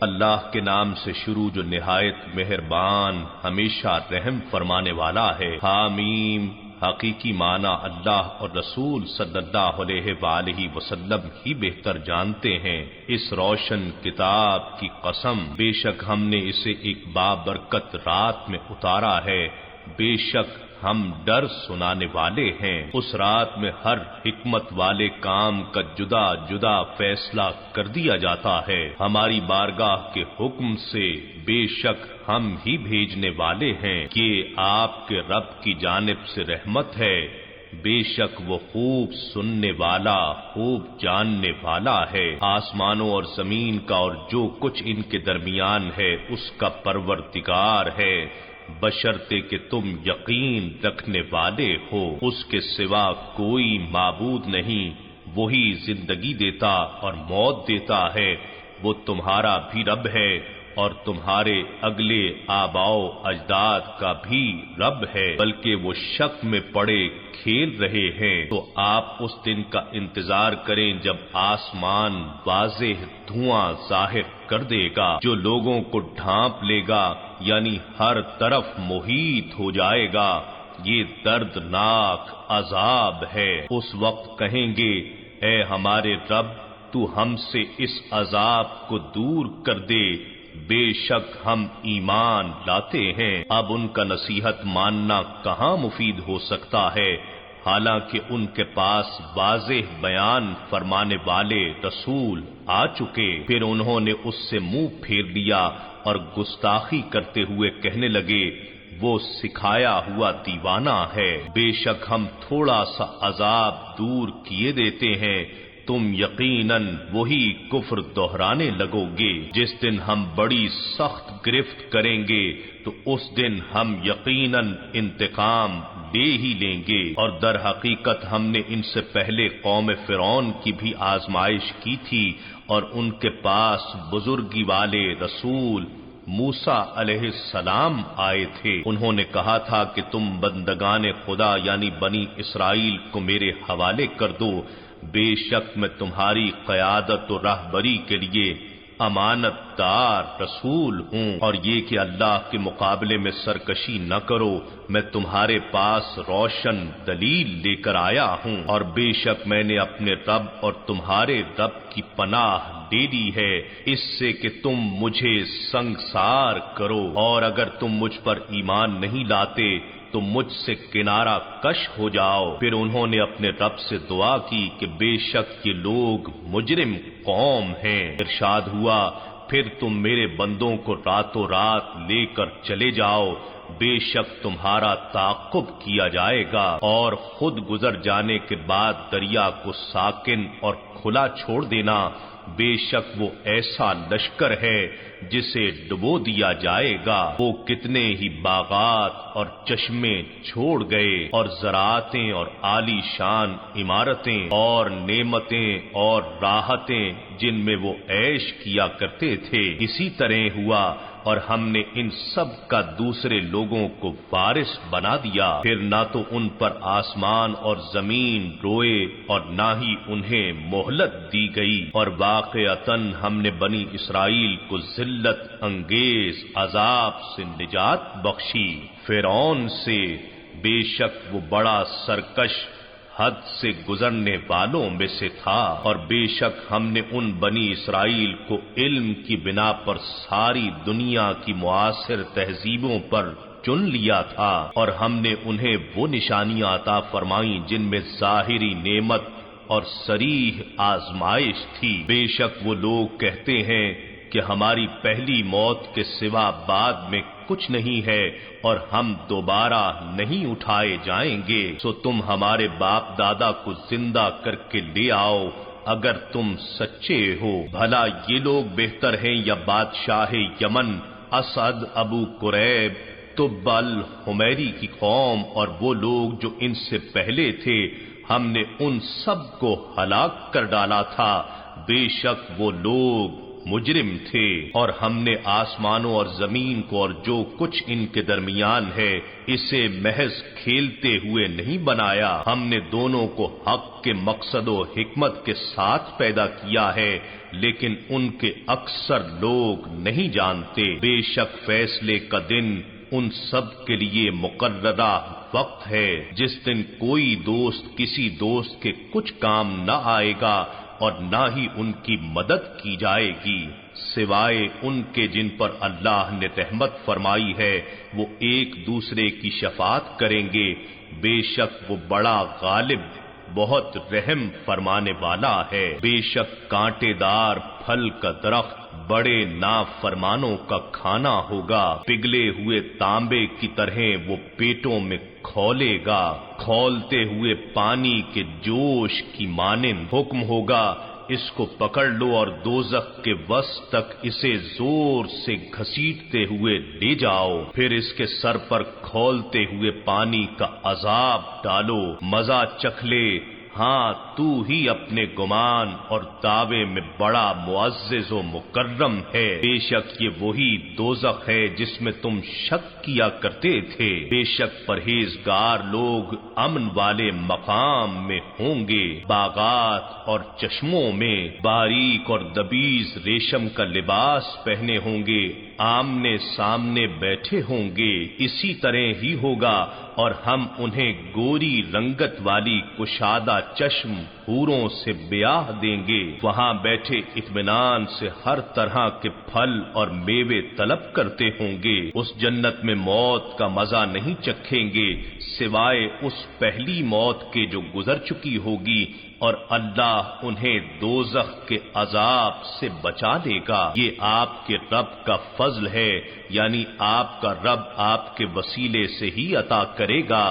اللہ کے نام سے شروع جو نہایت مہربان ہمیشہ رحم فرمانے والا ہے۔ حامیم، حقیقی معنی اللہ اور رسول صلی اللہ علیہ وآلہ وسلم ہی بہتر جانتے ہیں۔ اس روشن کتاب کی قسم، بے شک ہم نے اسے ایک بابرکت رات میں اتارا ہے، بے شک ہم ڈر سنانے والے ہیں۔ اس رات میں ہر حکمت والے کام کا جدا جدا فیصلہ کر دیا جاتا ہے۔ ہماری بارگاہ کے حکم سے بے شک ہم ہی بھیجنے والے ہیں کہ آپ کے رب کی جانب سے رحمت ہے، بے شک وہ خوب سننے والا خوب جاننے والا ہے۔ آسمانوں اور زمین کا اور جو کچھ ان کے درمیان ہے اس کا پروردگار ہے، بشرطے کہ تم یقین رکھنے والے ہو۔ اس کے سوا کوئی معبود نہیں، وہی زندگی دیتا اور موت دیتا ہے، وہ تمہارا بھی رب ہے اور تمہارے اگلے آباؤ اجداد کا بھی رب ہے، بلکہ وہ شک میں پڑے کھیل رہے ہیں۔ تو آپ اس دن کا انتظار کریں جب آسمان واضح دھواں ظاہر کر دے گا جو لوگوں کو ڈھانپ لے گا، یعنی ہر طرف محیط ہو جائے گا۔ یہ دردناک عذاب ہے۔ اس وقت کہیں گے اے ہمارے رب تو ہم سے اس عذاب کو دور کر دے، بے شک ہم ایمان لاتے ہیں۔ اب ان کا نصیحت ماننا کہاں مفید ہو سکتا ہے، حالانکہ ان کے پاس واضح بیان فرمانے والے رسول آ چکے۔ پھر انہوں نے اس سے منہ پھیر لیا اور گستاخی کرتے ہوئے کہنے لگے وہ سکھایا ہوا دیوانہ ہے، بے شک ہم تھوڑا سا عذاب دور کیے دیتے ہیں، تم یقیناً وہی کفر دہرانے لگو گے۔ جس دن ہم بڑی سخت گرفت کریں گے تو اس دن ہم یقیناً انتقام لے ہی لیں گے۔ اور در حقیقت ہم نے ان سے پہلے قوم فرعون کی بھی آزمائش کی تھی، اور ان کے پاس بزرگی والے رسول موسیٰ علیہ السلام آئے تھے۔ انہوں نے کہا تھا کہ تم بندگان خدا یعنی بنی اسرائیل کو میرے حوالے کر دو، بے شک میں تمہاری قیادت و رہبری کے لیے امانت دار رسول ہوں، اور یہ کہ اللہ کے مقابلے میں سرکشی نہ کرو، میں تمہارے پاس روشن دلیل لے کر آیا ہوں، اور بے شک میں نے اپنے رب اور تمہارے رب کی پناہ دے دی ہے اس سے کہ تم مجھے سنگسار کرو، اور اگر تم مجھ پر ایمان نہیں لاتے تو مجھ سے کنارہ کش ہو جاؤ۔ پھر انہوں نے اپنے رب سے دعا کی کہ بے شک یہ لوگ مجرم قوم ہیں۔ ارشاد ہوا پھر تم میرے بندوں کو راتوں رات لے کر چلے جاؤ، بے شک تمہارا تعاقب کیا جائے گا، اور خود گزر جانے کے بعد دریا کو ساکن اور کھلا چھوڑ دینا، بے شک وہ ایسا لشکر ہے جسے ڈبو دیا جائے گا۔ وہ کتنے ہی باغات اور چشمے چھوڑ گئے، اور زراعتیں اور عالی شان عمارتیں اور نعمتیں اور راحتیں جن میں وہ عیش کیا کرتے تھے۔ اسی طرح ہوا اور ہم نے ان سب کا دوسرے لوگوں کو وارث بنا دیا، پھر نہ تو ان پر آسمان اور زمین روئے اور نہ ہی انہیں مہلت دی گئی، اور واقعتاً ہم نے بنی اسرائیل کو ذلت انگیز عذاب سے نجات بخشی۔ فرعون سے بے شک وہ بڑا سرکش حد سے گزرنے والوں میں سے تھا، اور بے شک ہم نے ان بنی اسرائیل کو علم کی بنا پر ساری دنیا کی معاصر تہذیبوں پر چن لیا تھا، اور ہم نے انہیں وہ نشانیاں عطا فرمائیں جن میں ظاہری نعمت اور صریح آزمائش تھی۔ بے شک وہ لوگ کہتے ہیں کہ ہماری پہلی موت کے سوا بعد میں کچھ نہیں ہے اور ہم دوبارہ نہیں اٹھائے جائیں گے، سو تم ہمارے باپ دادا کو زندہ کر کے لے آؤ اگر تم سچے ہو۔ بھلا یہ لوگ بہتر ہیں یا بادشاہ یمن اسد ابو قریب تبل حمیری کی قوم اور وہ لوگ جو ان سے پہلے تھے، ہم نے ان سب کو ہلاک کر ڈالا تھا، بے شک وہ لوگ مجرم تھے، اور ہم نے آسمانوں اور زمین کو اور جو کچھ ان کے درمیان ہے اسے محض کھیلتے ہوئے نہیں بنایا، ہم نے دونوں کو حق کے مقصد و حکمت کے ساتھ پیدا کیا ہے، لیکن ان کے اکثر لوگ نہیں جانتے۔ بے شک فیصلے کا دن ان سب کے لیے مقررہ وقت ہے، جس دن کوئی دوست کسی دوست کے کچھ کام نہ آئے گا اور نہ ہی ان کی مدد کی جائے گی، سوائے ان کے جن پر اللہ نے رحمت فرمائی ہے، وہ ایک دوسرے کی شفاعت کریں گے، بے شک وہ بڑا غالب بہت رحم فرمانے والا ہے۔ بے شک کانٹے دار پھل کا درخت بڑے نافرمانوں کا کھانا ہوگا، پگھلے ہوئے تانبے کی طرح وہ پیٹوں میں کھولے گا، کھولتے ہوئے پانی کے جوش کی مانند حکم ہوگا، اس کو پکڑ لو اور دوزخ کے وسط تک اسے زور سے گھسیٹتے ہوئے لے جاؤ، پھر اس کے سر پر کھولتے ہوئے پانی کا عذاب ڈالو، مزہ چکھ لے، ہاں تو ہی اپنے گمان اور دعوے میں بڑا معزز و مکرم ہے۔ بے شک یہ وہی دوزخ ہے جس میں تم شک کیا کرتے تھے، بے شک پرہیزگار لوگ امن والے مقام میں ہوں گے، باغات اور چشموں میں باریک اور دبیز ریشم کا لباس پہنے ہوں گے، آمنے سامنے بیٹھے ہوں گے، اسی طرح ہی ہوگا، اور ہم انہیں گوری رنگت والی کشادہ چشم حوروں سے بیاہ دیں گے، وہاں بیٹھے اطمینان سے ہر طرح کے پھل اور میوے طلب کرتے ہوں گے، اس جنت میں موت کا مزہ نہیں چکھیں گے سوائے اس پہلی موت کے جو گزر چکی ہوگی، اور اللہ انہیں دوزخ کے عذاب سے بچا لے گا۔ یہ آپ کے رب کا فضل ہے، یعنی آپ کا رب آپ کے وسیلے سے ہی عطا کرے گا،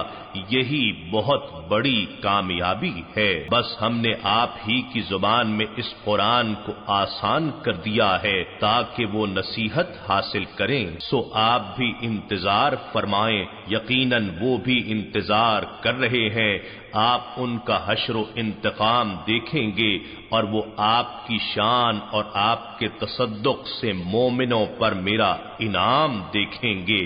یہی بہت بڑی کامیابی ہے۔ بس ہم نے آپ ہی کی زبان میں اس قرآن کو آسان کر دیا ہے تاکہ وہ نصیحت حاصل کریں، سو آپ بھی انتظار فرمائیں، یقیناً وہ بھی انتظار کر رہے ہیں، آپ ان کا حشر و انتقام دیکھیں گے، اور وہ آپ کی شان اور آپ کے تصدق سے مومنوں پر میرا انعام دیکھیں گے۔